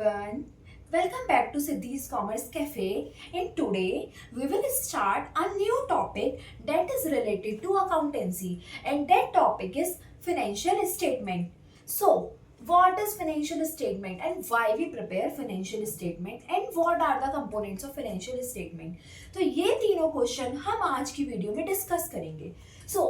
everyone. Welcome back to Siddhi's Commerce Cafe. And today we will start a new topic that is related to accountancy, and that topic is financial statement. So, what is financial statement and why we prepare financial statement and what are the components of financial statement? तो ये तीनों question हम आज की video में discuss करेंगे. So,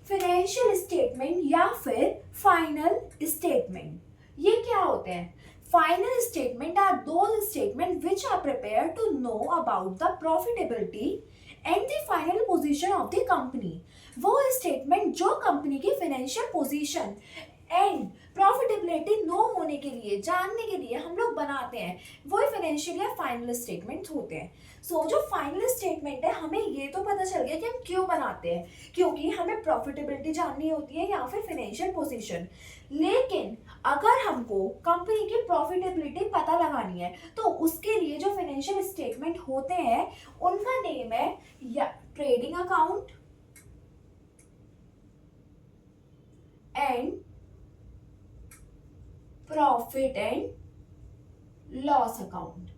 financial statement या फिर फाइनल स्टेटमेंट ये क्या होते हैं? Final statement are those statements which are prepared to know about the profitability and the final position of the company. वो स्टेटमेंट जो कंपनी की financial position and profitability know होने के लिए जानने के लिए हम लोग बनाते हैं, वही फाइनेंशियल या फाइनल स्टेटमेंट होते हैं. सो जो फाइनल स्टेटमेंट है हमें ये तो पता चल गया कि हम क्यों बनाते हैं, क्योंकि हमें प्रॉफिटेबिलिटी जाननी होती है या फिर फाइनेंशियल पोजीशन. लेकिन अगर हमको कंपनी की प्रॉफिटेबिलिटी पता लगानी है तो उसके लिए जो फाइनेंशियल स्टेटमेंट होते हैं उनका नेम है या trading account and profit and loss account.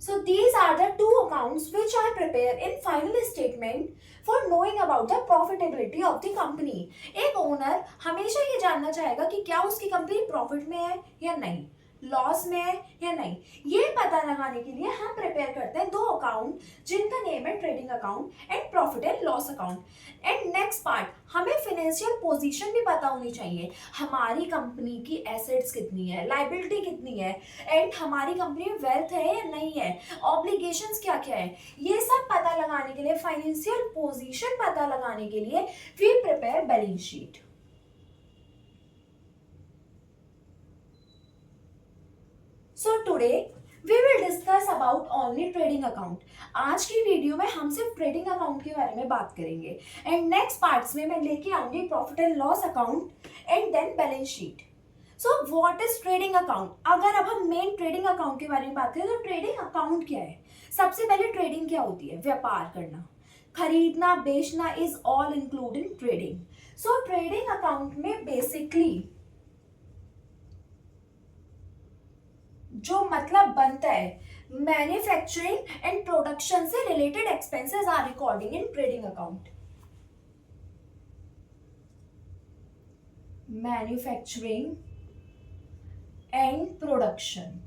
So these are the two accounts which are prepared in final statement for knowing about the profitability of the company. एक ओनर हमेशा ये जानना चाहेगा कि क्या उसकी कंपनी प्रॉफिट में है या नहीं, लॉस में है या नहीं. ये पता लगाने के लिए हम प्रिपेयर करते हैं दो अकाउंट जिनका नेम है trading account and profit and loss account. And next part, हमें फाइनेंशियल पोजीशन भी पता होनी चाहिए. हमारी कंपनी की एसेट्स कितनी है, लायबिलिटी कितनी है, एंड हमारी कंपनी में वेल्थ है या नहीं है, ऑब्लिगेशंस क्या क्या है, ये सब पता लगाने के लिए, फाइनेंशियल पोजीशन पता लगाने के लिए we prepare balance sheet. So today we will discuss about only trading account. आज की वीडियो में हम सिर्फ ट्रेडिंग अकाउंट के बारे में बात करेंगे एंड नेक्स्ट पार्ट्स में मैं लेके आऊंगी profit and loss account and then balance sheet. So what is trading account? अगर अब हम मेन ट्रेडिंग अकाउंट के बारे में बात करें तो ट्रेडिंग अकाउंट क्या है? सबसे पहले ट्रेडिंग क्या होती है? व्यापार करना, खरीदना बेचना is all include in trading. So trading account में बेसिकली जो मतलब बनता है, मैन्युफैक्चरिंग एंड प्रोडक्शन से related expenses are recording in trading account. Manufacturing and production,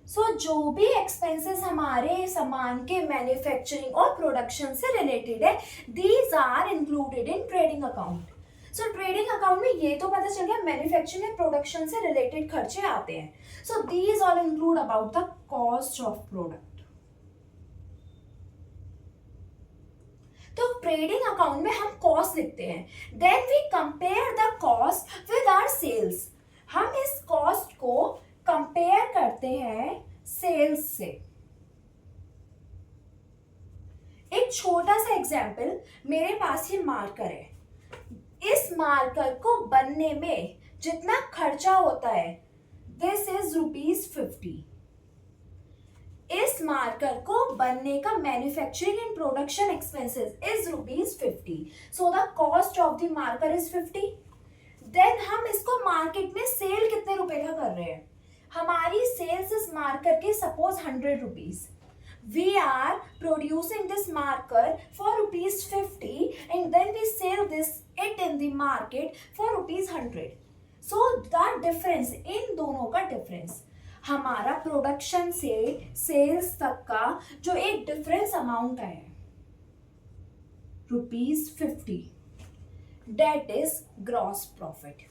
so जो भी एक्सपेंसेस हमारे सामान के मैन्युफैक्चरिंग और प्रोडक्शन से रिलेटेड है, these are included in trading account. So trading account में ये तो पता चल गया मैन्युफैक्चरिंग एंड प्रोडक्शन से रिलेटेड खर्चे आते हैं. So these all include about the cost of product. तो ट्रेडिंग अकाउंट में हम कॉस्ट लिखते हैं, then we compare the cost with our sales. हम इस कॉस्ट को कंपेयर करते हैं सेल्स से. एक छोटा सा एग्जांपल, मेरे पास ये मार्कर है. इस मार्कर को बनने में जितना खर्चा होता है दिस इज ₹50. इस मार्कर को बनने का manufacturing and production expenses is ₹50. So the cost of the marker is 50. Then हम इसको मार्केट में सेल कितने रुपए का कर रहे हैं? हमारी सेल्स इस मार्कर की suppose ₹100. We are producing this marker for ₹50 and then we sell it in the market for ₹100. So the difference, इन दोनों का डिफरेंस, हमारा प्रोडक्शन से सेल्स तक का जो एक डिफरेंस अमाउंट है ₹50, that is gross profit.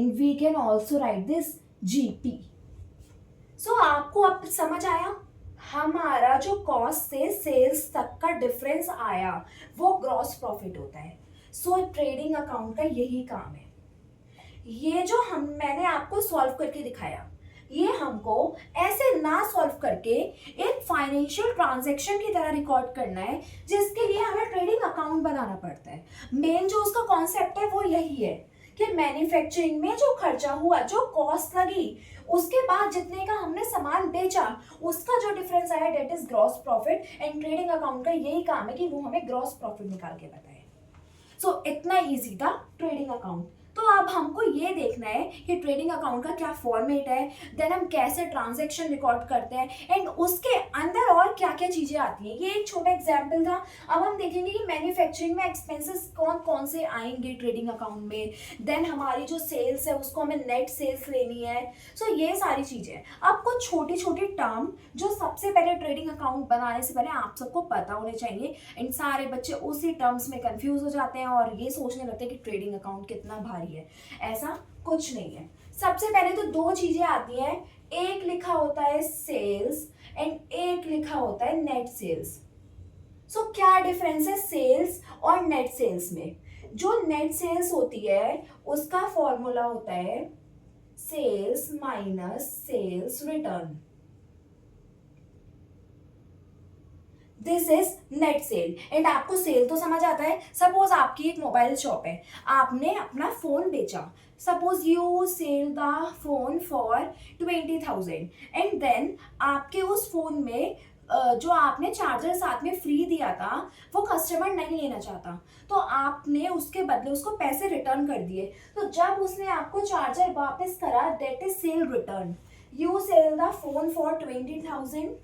And we can also write this GP. So आपको अब समझ आया, हमारा जो कॉस्ट से सेल्स तक का डिफरेंस आया वो ग्रॉस प्रॉफिट होता है. सो ट्रेडिंग अकाउंट का यही काम है. ये जो मैंने आपको सॉल्व करके दिखाया, ये हमको ऐसे ना सॉल्व करके एक फाइनेंशियल ट्रांजैक्शन की तरह रिकॉर्ड करना है, जिसके लिए हमें ट्रेडिंग अकाउंट बनाना पड़ता है. मेन जो उसका कॉन्सेप्ट है वो यही है कि मैन्युफैक्चरिंग में जो खर्चा हुआ, जो कॉस्ट लगी, उसके बाद जितने का हमने सामान बेचा, उसका जो डिफरेंस आया that is gross profit. And trading account का यही काम है कि वो हमें ग्रॉस प्रॉफिट निकाल के बताए. सो इतना इजी था ट्रेडिंग अकाउंट। तो अब हमको ये देखना है कि ट्रेडिंग अकाउंट का क्या फॉर्मेट है, देन हम कैसे ट्रांजैक्शन रिकॉर्ड करते हैं एंड उसके अंदर और क्या क्या चीजें आती हैं। ये एक छोटा एग्जांपल था। अब हम देखेंगे कि मैन्युफैक्चरिंग में एक्सपेंसेस कौन कौन से आएंगे ट्रेडिंग अकाउंट में, देन हमारी जो सेल्स है उसको हमें नेट सेल्स लेनी है। सो ये सारी चीजें अब कुछ छोटी छोटी टर्म जो सबसे पहले ट्रेडिंग अकाउंट बनाने से पहले आप सबको पता होने चाहिए, एंड सारे बच्चे उसी टर्म्स में कंफ्यूज हो जाते हैं और ये सोचने लगते हैं कि ट्रेडिंग अकाउंट कितना भारी है। ऐसा कुछ नहीं है। सबसे पहले तो दो चीजें आती हैं, एक लिखा होता है सेल्स एंड एक लिखा होता है नेट सेल्स। सो क्या डिफरेंस है सेल्स और नेट सेल्स में? जो नेट सेल्स होती है उसका फॉर्मूला होता है sales minus sales return. This is net sale. And आपको सेल तो समझ आता है। सपोज आपकी एक मोबाइल शॉप है, आपने अपना फोन बेचा, suppose you sell the phone for 20,000 and then आपके उस फोन में जो आपने चार्जर साथ में फ्री दिया था वो कस्टमर नहीं लेना चाहता, तो आपने उसके बदले उसको पैसे रिटर्न कर दिए। तो जब उसने आपको चार्जर वापस करा, that is sale return. You sell the phone for 20,000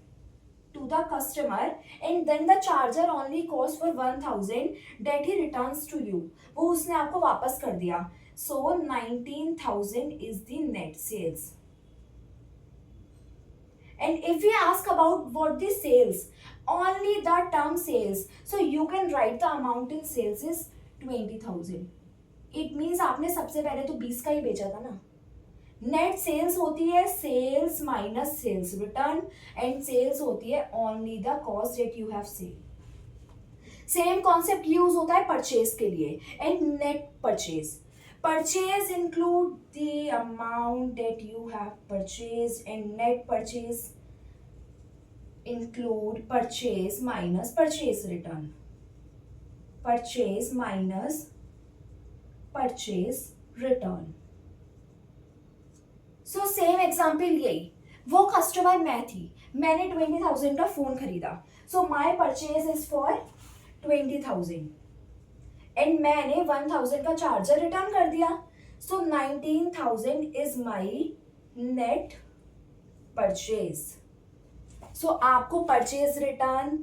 to the customer and then the charger only cost for 1,000 that he returns to you, वो उसने आपको वापस कर दिया। So 19,000 is the net sales. And if we ask about what the sales, only the term sales, so you can write the amount in sales is 20,000. It means आपने सबसे पहले तो 20 का ही बेचा था ना। नेट सेल्स होती है sales minus sales return and sales होती है only the cost that you have sell. Same concept use होता है परचेज के लिए and net purchase. Purchase include the amount that you have purchase and net purchase include purchase minus purchase return. Purchase minus purchase return. So same example यही, वो customer मैं थी, मैंने 20,000 का फोन खरीदा, so my purchase is for 20,000 and मैंने 1,000 का charger return कर दिया, so 19,000 is my net purchase. So आपको purchase return,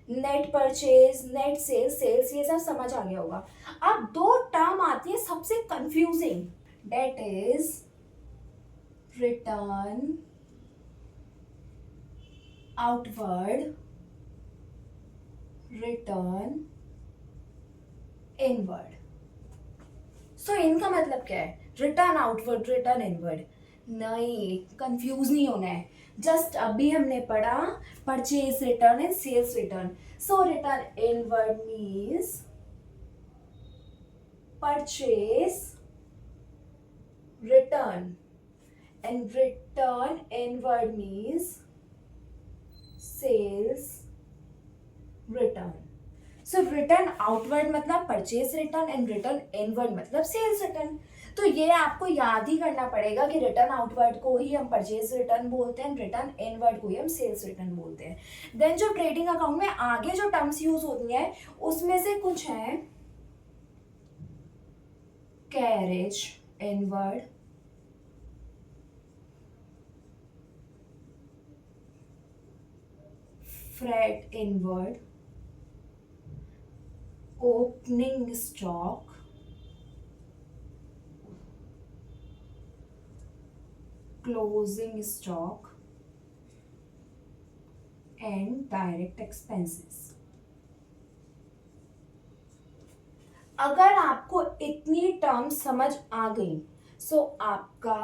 net purchase, net sales, sales ये सब समझ आ गया होगा। अब दो टर्म आती है सबसे confusing, that is return outward, return inward. So इनका मतलब क्या है? Return outward, return inward. नहीं, कंफ्यूज नहीं होना है। जस्ट अभी हमने पढ़ा purchase return and sales return. So return inward means purchase return and return inward means sales return. So return outward मतलब purchase return and return inward मतलब sales return। तो ये आपको याद ही करना पड़ेगा कि रिटर्न आउटवर्ड को ही हम परचेज रिटर्न बोलते हैं, रिटर्न इनवर्ड को ही हम सेल्स रिटर्न बोलते हैं। देन जो ट्रेडिंग अकाउंट में आगे जो टर्म्स यूज होती हैं उसमें से कुछ है carriage inward, freight inward, opening stock, closing stock and direct expenses. अगर आपको इतनी टर्म्स समझ आ गई सो आपका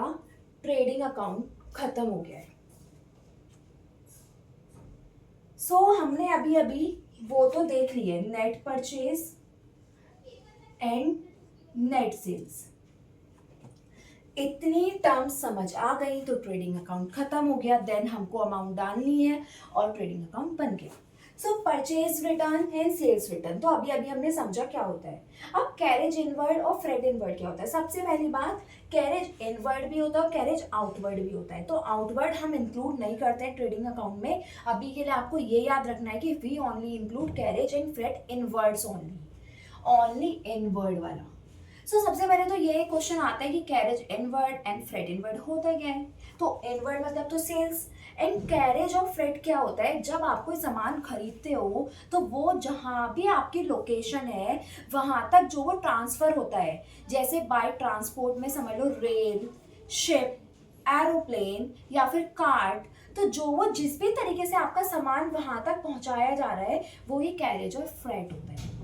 ट्रेडिंग अकाउंट खत्म हो गया है। सो हमने अभी अभी वो तो देख लिए net purchase and net sales. इतनी टर्म्स समझ आ गई तो ट्रेडिंग अकाउंट खत्म हो गया। देन हमको अमाउंट डालनी है और ट्रेडिंग अकाउंट बन गया। So purchase return and sales return तो अभी अभी हमने समझा क्या होता है। अब कैरेज इनवर्ड और फ्रेट इनवर्ड क्या होता है? सबसे पहली बात, कैरेज इनवर्ड भी होता है और कैरेज आउटवर्ड भी होता है। तो आउटवर्ड हम इंक्लूड नहीं करते हैं ट्रेडिंग अकाउंट में। अभी के लिए आपको ये याद रखना है कि we only include carriage and freight inwards only inward वाला। सो सबसे पहले तो ये क्वेश्चन आता है कि carriage inward and freight inward होता क्या है। तो इनवर्ड मतलब तो सेल्स, एंड कैरेज और फ्रेट क्या होता है, जब आप कोई सामान खरीदते हो तो वो जहाँ भी आपकी लोकेशन है वहाँ तक जो वो ट्रांसफर होता है, जैसे बाय ट्रांसपोर्ट में समझ लो रेल, शिप, एरोप्लेन या फिर कार्ट, तो जो वो जिस भी तरीके से आपका सामान वहां तक पहुंचाया जा रहा है वो ही कैरेज और फ्रेट होता है।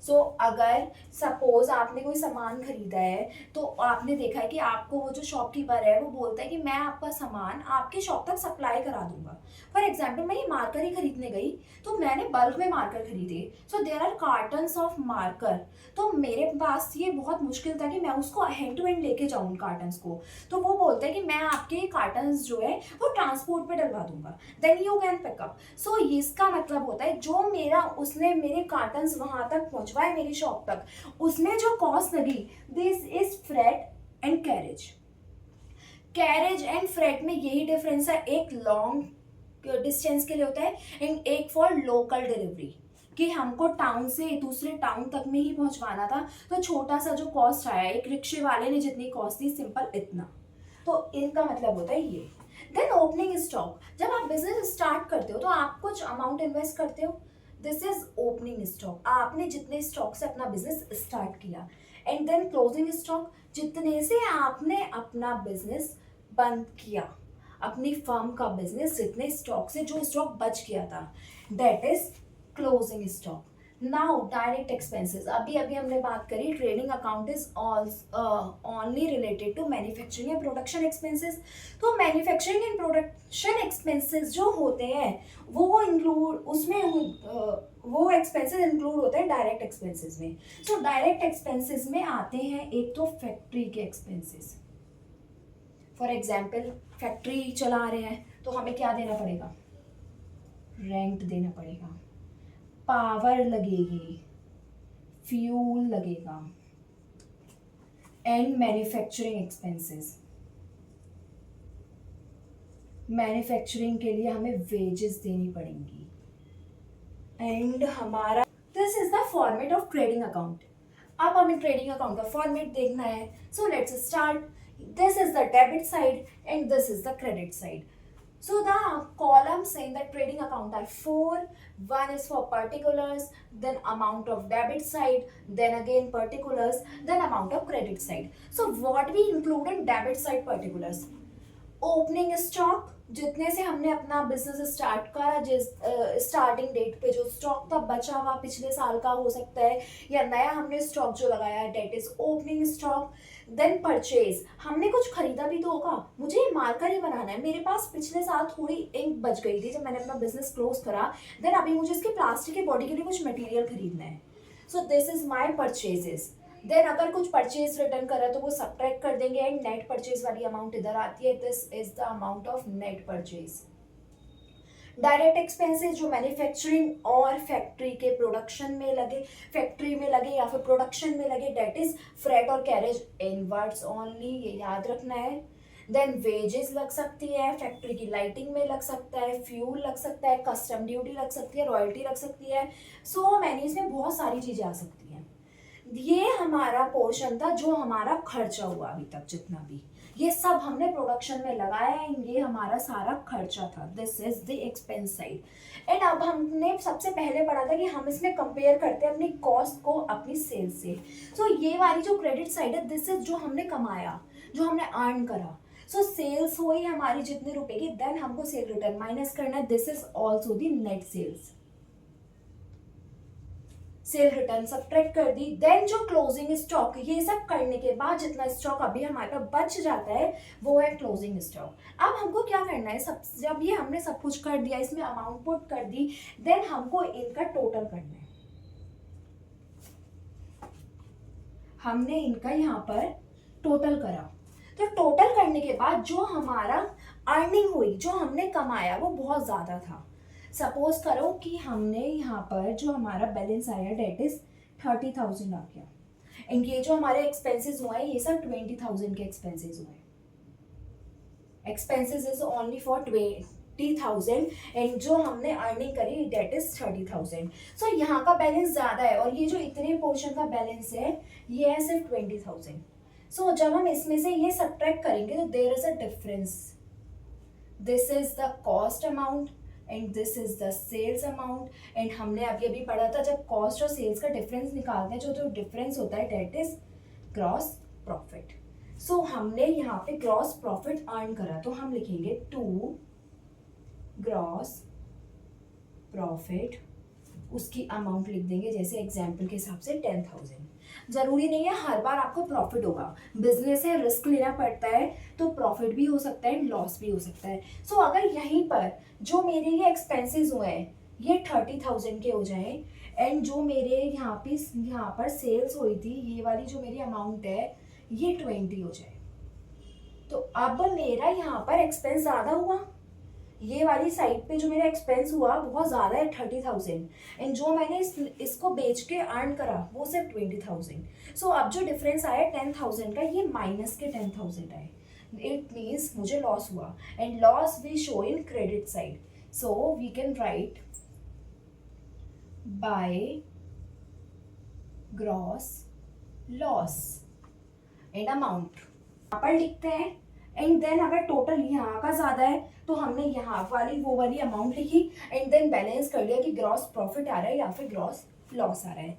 सो अगर सपोज आपने कोई सामान खरीदा है तो आपने देखा है कि आपको वो जो शॉपकीपर है वो बोलता है कि मैं आपका सामान आपके शॉप तक सप्लाई करा दूंगा। फॉर एग्जाम्पल मैं ये मार्कर ही खरीदने गई तो मैंने बल्क में मार्कर खरीदे, so there are cartons of marker, तो मेरे पास ये बहुत मुश्किल था कि मैं उसको हैंड टू हैंड लेके जाऊँ उन कार्टन्स को। तो वो बोलता है कि मैं आपके कार्टन्स जो है वो ट्रांसपोर्ट पे डलवा दूंगा, देन यू कैन पिकअप। सो इसका मतलब होता है जो मेरा उसने मेरे कार्टन्स वहां तक पहुंचवाए मेरी शॉप तक, उसमें जो कॉस्ट लगी, this is freight and carriage. Carriage and freight में यही डिफरेंस है, एक लॉन्ग डिस्टेंस के लिए होता है एंड एक फॉर लोकल डिलीवरी, कि हमको टाउन से दूसरे टाउन तक में ही पहुंचवाना था तो छोटा सा जो कॉस्ट आया, एक रिक्शे वाले ने जितनी कॉस्ट थी सिंपल इतना, तो इनका मतलब होता है ये। देन ओपनिंग स्टॉक, जब आप बिजनेस स्टार्ट करते हो तो आप कुछ अमाउंट इन्वेस्ट करते हो, दिस इज ओपनिंग स्टॉक, आपने जितने स्टॉक से अपना बिजनेस स्टार्ट किया। एंड देन क्लोजिंग स्टॉक, जितने से आपने अपना बिजनेस बंद किया, अपनी फर्म का बिजनेस जितने स्टॉक से जो स्टॉक बच गया था, that is closing stock. Now direct expenses, अभी अभी हमने बात करी trading account is only related to manufacturing and production expenses. तो मैन्युफैक्चरिंग एंड प्रोडक्शन एक्सपेंसेस जो होते हैं वो इंक्लूड उसमें वो एक्सपेंसेस इंक्लूड होते हैं डायरेक्ट एक्सपेंसेस में। सो डायरेक्ट एक्सपेंसेस में आते हैं एक तो फैक्ट्री के एक्सपेंसेस। फॉर एग्जाम्पल फैक्ट्री चला रहे हैं तो हमें क्या देना पड़ेगा, रेंट देना पड़ेगा, पावर लगेगी, फ्यूल लगेगा, एंड मैन्युफैक्चरिंग एक्सपेंसेस, मैन्युफैक्चरिंग के लिए हमें वेजेस देनी पड़ेंगी, एंड हमारा this is the format of trading account. अब हमें ट्रेडिंग अकाउंट का फॉर्मेट देखना है, so let's start. This is the debit side and this is the credit side. So the columns in the trading account are four. One is for particulars, then amount of debit side, then again particulars, then amount of credit side. So what we include in debit side particulars? Opening stock, जितने से हमने अपना business start करा, जिस starting date पे जो stock था बचा हुआ पिछले साल का हो सकता है या नया हमने स्टॉक जो लगाया है, that is opening stock. Then purchase, हमने कुछ खरीदा भी तो होगा, मुझे ये मार्कर ही बनाना है, मेरे पास पिछले साल थोड़ी इंक बच गई थी जब मैंने अपना बिजनेस क्लोज करा, देन अभी मुझे इसके प्लास्टिक की बॉडी के लिए कुछ मटेरियल खरीदना है, so this is my purchases. Then अगर कुछ परचेज रिटर्न करा तो वो सब्ट्रैक्ट कर देंगे एंड नेट परचेज वाली अमाउंट इधर आती है, this is the amount of net purchase. Direct expenses जो मैन्युफैक्चरिंग और फैक्ट्री के प्रोडक्शन में लगे, फैक्ट्री में लगे या फिर प्रोडक्शन में लगे, डेट इज फ्रेट और कैरेज इनवर्ड्स ओनली, ये याद रखना है। देन वेजेस लग सकती है, फैक्ट्री की लाइटिंग में लग सकता है, फ्यूल लग सकता है, कस्टम ड्यूटी लग सकती है, रॉयल्टी लग सकती है, सो मैनी इसमें बहुत सारी चीजें आ सकती हैं। ये हमारा पोर्शन था जो हमारा खर्चा हुआ अभी तक, जितना भी ये सब हमने प्रोडक्शन में लगाया है, ये हमारा सारा खर्चा था, this is the expense side. And अब हमने सबसे पहले पढ़ा था कि हम इसमें कंपेयर करते हैं अपनी कॉस्ट को अपनी सेल्स से। सो ये वाली जो क्रेडिट साइड है, दिस इज जो हमने कमाया, जो हमने अर्न करा। सो सेल्स हुई हमारी जितने रुपए की, देन हमको सेल रिटर्न माइनस करना है, this is also the net sales. Sale return subtract कर दी, देन जो क्लोजिंग स्टॉक, ये सब करने के बाद जितना स्टॉक अभी हमारे पास बच जाता है वो है क्लोजिंग स्टॉक। अब हमको क्या करना है, सब जब ये हमने सब कुछ कर दिया, इसमें अमाउंट पुट कर दी, देन हमको इनका टोटल करना है। हमने इनका यहाँ पर टोटल करा, तो टोटल करने के बाद जो हमारा अर्निंग हुई, जो हमने कमाया वो बहुत ज्यादा था। सपोज करो कि हमने यहाँ पर जो हमारा बैलेंस आया डेट इज 30,000 आ गया, एंड ये जो हमारे एक्सपेंसेस हुए ये सब 20,000 के एक्सपेंसेस हुए। Expenses is only for 20,000 and जो हमने अर्निंग करी डेट इज 30,000. सो यहाँ का बैलेंस ज़्यादा है और ये जो इतने पोर्शन का बैलेंस है ये है सिर्फ 20,000. सो जब हम इसमें से ये सब्ट्रैक्ट करेंगे तो there is a difference. This is the cost amount and this is the sales amount. And हमने अभी अभी पढ़ा था जब कॉस्ट और सेल्स का डिफरेंस निकालते हैं जो जो डिफरेंस होता है डेट इज ग्रॉस प्रॉफिट. सो हमने यहाँ पे ग्रॉस प्रॉफिट अर्न करा तो हम लिखेंगे टू ग्रॉस प्रॉफिट, उसकी अमाउंट लिख देंगे जैसे एग्जाम्पल के हिसाब से 10,000. जरूरी नहीं है हर बार आपको प्रॉफिट होगा, बिजनेस है रिस्क लेना पड़ता है तो प्रॉफिट भी हो सकता है लॉस भी हो सकता है. सो अगर यहीं पर जो मेरे ये एक्सपेंसेस हुए हैं ये 30,000 के हो जाएं एंड जो मेरे यहाँ पर सेल्स हुई थी ये वाली जो मेरी अमाउंट है ये 20 हो जाए, तो अब मेरा यहाँ पर एक्सपेंस ज़्यादा हुआ. ये वाली साइड पे जो मेरा एक्सपेंस हुआ बहुत ज़्यादा है 30,000 एंड जो मैंने इसको बेच के अर्न करा वो सिर्फ 20,000. सो अब जो डिफरेंस आया 10,000 का ये माइनस के 10,000 आए. इट मीन्स मुझे लॉस हुआ and loss we show in credit side. So we can write by gross loss and amount यहाँ पर लिखते हैं. एंड देन अगर टोटल यहाँ का ज़्यादा है तो हमने यहाँ वाली वो वाली अमाउंट लिखी एंड देन बैलेंस कर लिया कि ग्रॉस प्रॉफिट आ रहा है या फिर ग्रॉस लॉस आ रहा है.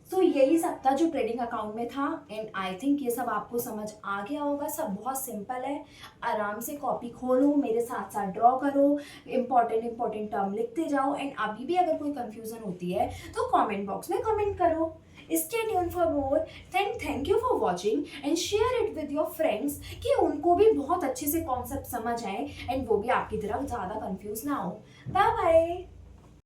सो यही सब था जो ट्रेडिंग अकाउंट में था एंड आई थिंक ये सब आपको समझ आ गया होगा. सब बहुत सिंपल है, आराम से कॉपी खोलो, मेरे साथ साथ ड्रॉ करो, इंपॉर्टेंट टर्म लिखते जाओ एंड अभी भी अगर कोई कंफ्यूजन होती है तो कमेंट बॉक्स में कमेंट करो. Stay tuned for more. Thank you for watching and share it with your friends कि उनको भी बहुत अच्छे से कॉन्सेप्ट समझ आए एंड वो भी आपकी तरह ज़्यादा कंफ्यूज ना हो. Bye bye.